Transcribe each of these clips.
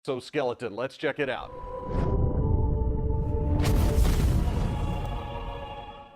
Skeleton. Let's check it out.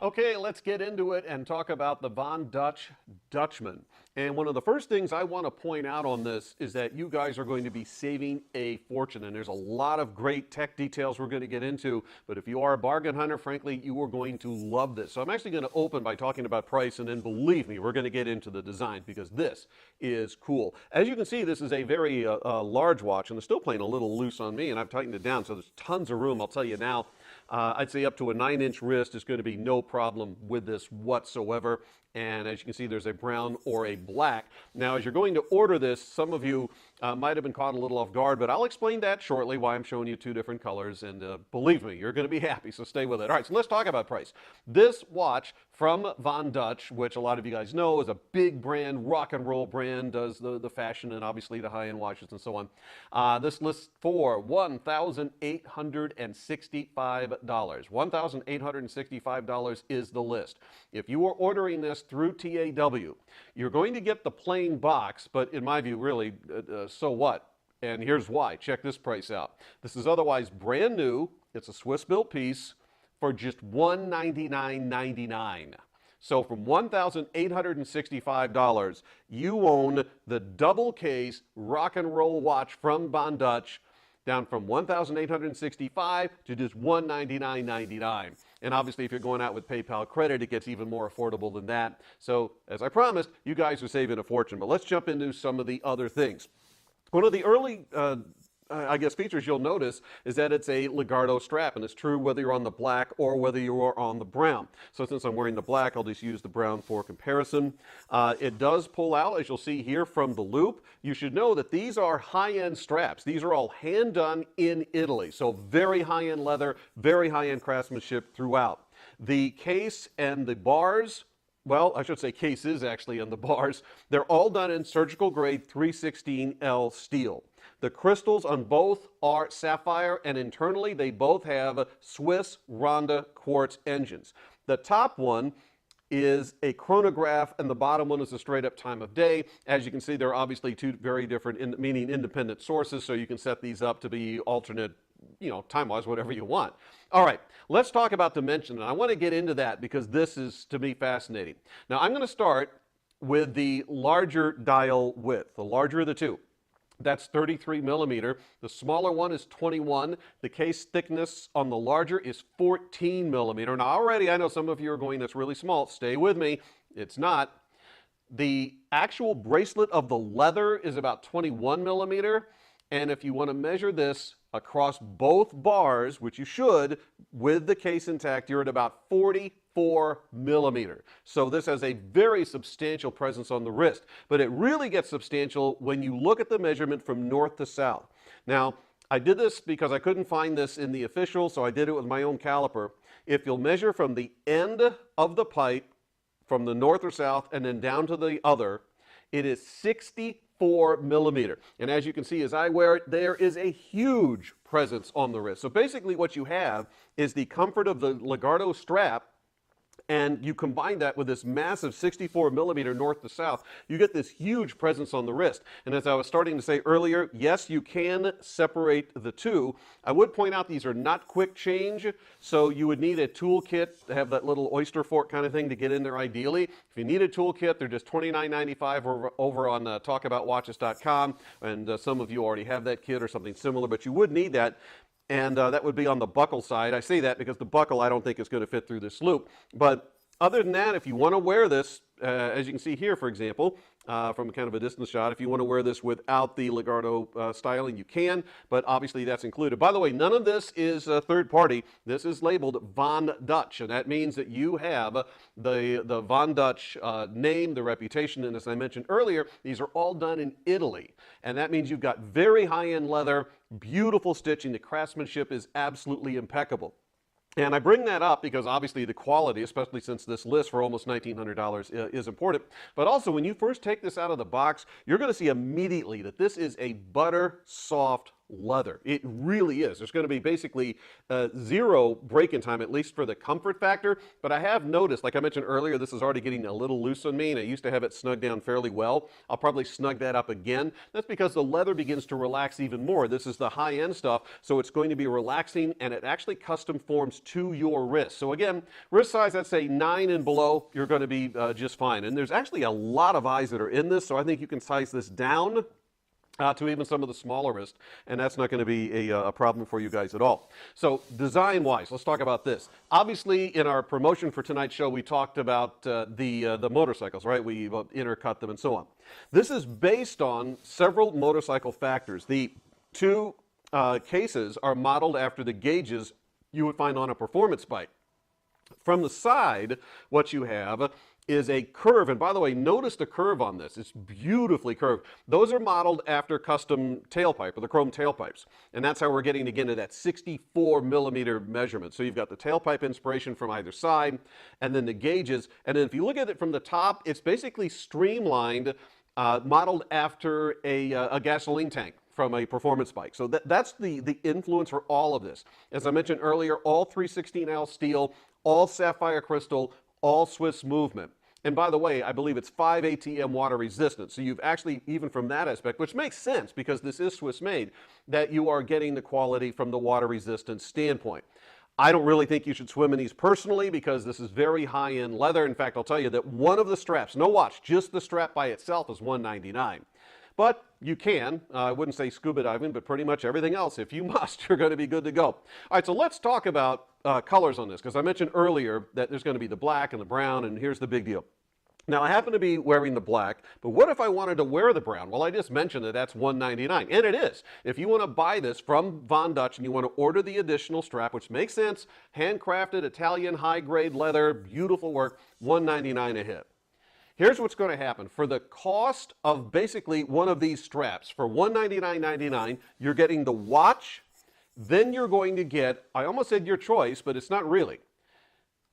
Okay, let's get into it and talk about the Dutch Dutchman. And one of the first things I want to point out on this is that you guys are going to be saving a fortune. And there's a lot of great tech details we're going to get into. But if you are a bargain hunter, frankly, you are going to love this. So I'm actually going to open by talking about price, and then believe me, we're going to get into the design because this is cool. As you can see, this is a very large watch, and it's still playing a little loose on me, and I've tightened it down, so there's tons of room, I'll tell you now. I'd say up to a 9-inch wrist is going to be no problem with this whatsoever. And as you can see, there's a brown or a black. Now, as you're going to order this, some of you might have been caught a little off guard, but I'll explain that shortly, why I'm showing you two different colors. And believe me, you're going to be happy, so stay with it. All right, so let's talk about price. This watch from Dutch, which a lot of you guys know is a big brand, rock and roll brand, does the fashion and obviously the high-end watches and so on. This lists for $1,865. $1,865 is the list. If you are ordering this through TAW, you're going to get the plain box, but in my view, really, so what? And here's why. Check this price out. This is otherwise brand new. It's a Swiss-built piece for just $199.99. So from $1,865, you own the double case rock and roll watch from Dutch, down from $1,865 to just $199.99. And obviously, if you're going out with PayPal credit, it gets even more affordable than that. So, as I promised, you guys are saving a fortune. But let's jump into some of the other things. One of the early features you'll notice is that it's a legato strap, and it's true whether you're on the black or whether you are on the brown. So since I'm wearing the black, I'll just use the brown for comparison. It does pull out, as you'll see here, from the loop. You should know that these are high-end straps. These are all hand-done in Italy, so very high-end leather, very high-end craftsmanship throughout. The case and the bars, well, I should say cases actually and the bars, they're all done in surgical grade 316L steel. The crystals on both are sapphire, and internally they both have Swiss Ronda quartz engines. The top one is a chronograph, and the bottom one is a straight up time of day. As you can see, they're obviously two very different, meaning independent sources, so you can set these up to be alternate, time-wise, whatever you want. All right, let's talk about dimension, and I want to get into that because this is, to me, fascinating. Now, I'm going to start with the larger dial width, the larger of the two. That's 33 millimeter. The smaller one is 21. The case thickness on the larger is 14 millimeter. Now, already I know some of you are going, that's really small. Stay with me. It's not. The actual bracelet of the leather is about 21 millimeter. And if you want to measure this across both bars, which you should, with the case intact, you're at about 44 millimeter. So this has a very substantial presence on the wrist, but it really gets substantial when you look at the measurement from north to south. Now, I did this because I couldn't find this in the official, so I did it with my own caliper. If you'll measure from the end of the pipe, from the north or south, and then down to the other, it is 64 millimeter. And as you can see, as I wear it, there is a huge presence on the wrist. So basically what you have is the comfort of the legato strap, and you combine that with this massive 64 millimeter north to south, you get this huge presence on the wrist. And as I was starting to say earlier, yes, you can separate the two. I would point out these are not quick change, so you would need a toolkit to have that little oyster fork kind of thing to get in there ideally. If you need a toolkit, they're just $29.95 over on talkaboutwatches.com, and some of you already have that kit or something similar, but you would need that. And that would be on the buckle side. I say that because the buckle I don't think is going to fit through this loop. But other than that, if you want to wear this, as you can see here, for example, from kind of a distance shot, if you want to wear this without the legato styling, you can, but obviously that's included. By the way, none of this is third party. This is labeled Dutch, and that means that you have the Dutch name, the reputation, and as I mentioned earlier, these are all done in Italy. And that means you've got very high-end leather, beautiful stitching. The craftsmanship is absolutely impeccable. And I bring that up because obviously the quality, especially since this list for almost $1,900 is important. But also when you first take this out of the box, you're going to see immediately that this is a butter soft leather. It really is. There's going to be basically zero break-in time, at least for the comfort factor. But I have noticed, like I mentioned earlier, this is already getting a little loose on me, and I used to have it snug down fairly well. I'll probably snug that up again. That's because the leather begins to relax even more. This is the high-end stuff, so it's going to be relaxing, and it actually custom forms to your wrist. So again, wrist size, I'd say 9 and below, you're going to be just fine. And there's actually a lot of eyes that are in this, so I think you can size this down to even some of the smaller wrist, and that's not going to be a problem for you guys at all. So design-wise, let's talk about this. Obviously, in our promotion for tonight's show, we talked about the motorcycles, right? We intercut them and so on. This is based on several motorcycle factors. The two cases are modeled after the gauges you would find on a performance bike. From the side, what you have is a curve, and by the way, notice the curve on this. It's beautifully curved. Those are modeled after custom tailpipe, or the chrome tailpipes, and that's how we're getting again to that 64 millimeter measurement. So you've got the tailpipe inspiration from either side, and then the gauges, and then if you look at it from the top, it's basically streamlined, modeled after a gasoline tank from a performance bike. So that's the influence for all of this. As I mentioned earlier, all 316L steel, all sapphire crystal, all Swiss movement. And by the way, I believe it's 5 ATM water resistant. So you've actually, even from that aspect, which makes sense because this is Swiss made, that you are getting the quality from the water resistance standpoint. I don't really think you should swim in these personally because this is very high-end leather. In fact, I'll tell you that one of the straps, no watch, just the strap by itself is $199. But you can, I wouldn't say scuba diving, but pretty much everything else, if you must, you're going to be good to go. All right, so let's talk about colors on this, because I mentioned earlier that there's going to be the black and the brown, and here's the big deal. Now, I happen to be wearing the black, but what if I wanted to wear the brown? Well, I just mentioned that that's $199, and it is. If you want to buy this from Von Dutch and you want to order the additional strap, which makes sense, handcrafted, Italian, high-grade leather, beautiful work, $199 a hit. Here's what's going to happen. For the cost of basically one of these straps, for $199.99, you're getting the watch, then you're going to get, I almost said your choice, but it's not really.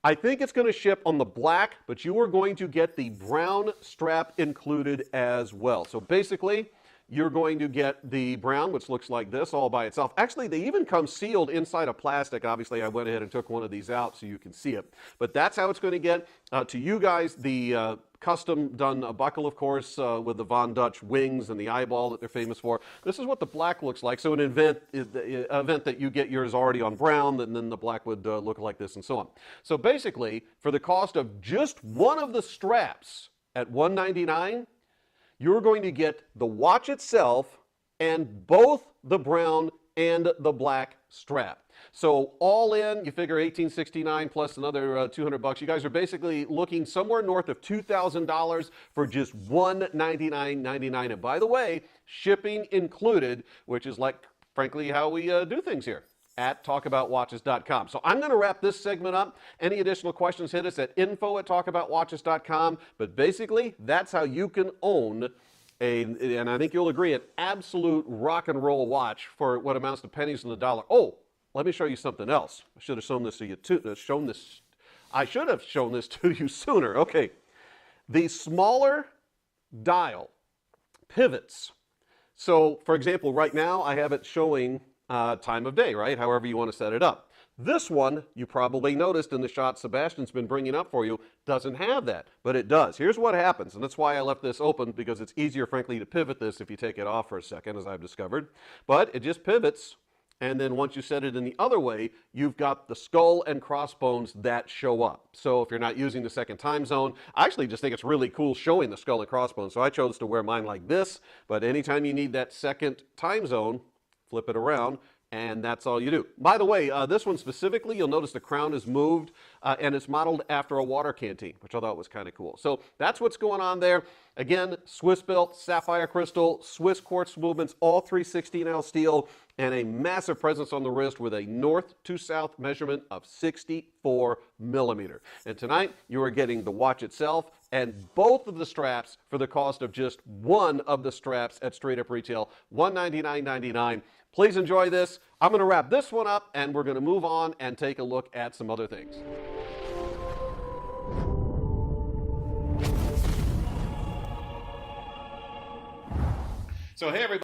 I think it's going to ship on the black, but you are going to get the brown strap included as well. So basically, you're going to get the brown, which looks like this all by itself. Actually, they even come sealed inside of plastic. Obviously, I went ahead and took one of these out so you can see it. But that's how it's going to get to you guys. The custom done buckle, of course, with the Von Dutch wings and the eyeball that they're famous for. This is what the black looks like. So in an event that you get yours already on brown, then the black would look like this and so on. So basically, for the cost of just one of the straps at $199, you're going to get the watch itself and both the brown and the black strap. So all in, you figure $1,869 plus another $200. You guys are basically looking somewhere north of $2,000 for just $199.99. And by the way, shipping included, which is like, frankly, how we do things here at talkaboutwatches.com. So I'm going to wrap this segment up. Any additional questions, hit us at info@talkaboutwatches.com. But basically, that's how you can own and I think you'll agree, an absolute rock and roll watch for what amounts to pennies on the dollar. Oh, let me show you something else. I should have shown this to you too. I should have shown this to you sooner. Okay, the smaller dial pivots. So, for example, right now I have it showing time of day, right? However you want to set it up. This one, you probably noticed in the shot Sebastian's been bringing up for you, doesn't have that, but it does. Here's what happens, and that's why I left this open, because it's easier, frankly, to pivot this if you take it off for a second, as I've discovered. But it just pivots, and then once you set it in the other way, you've got the skull and crossbones that show up. So if you're not using the second time zone, I actually just think it's really cool showing the skull and crossbones, so I chose to wear mine like this, but anytime you need that second time zone, flip it around, and that's all you do. By the way, this one specifically, you'll notice the crown is moved, and it's modeled after a water canteen, which I thought was kind of cool. So that's what's going on there. Again, Swiss built, sapphire crystal, Swiss quartz movements, all 316L steel, and a massive presence on the wrist with a north to south measurement of 64 millimeter. And tonight, you are getting the watch itself and both of the straps for the cost of just one of the straps at straight up retail, $199.99. Please enjoy this. I'm going to wrap this one up, and we're going to move on and take a look at some other things. So hey everybody.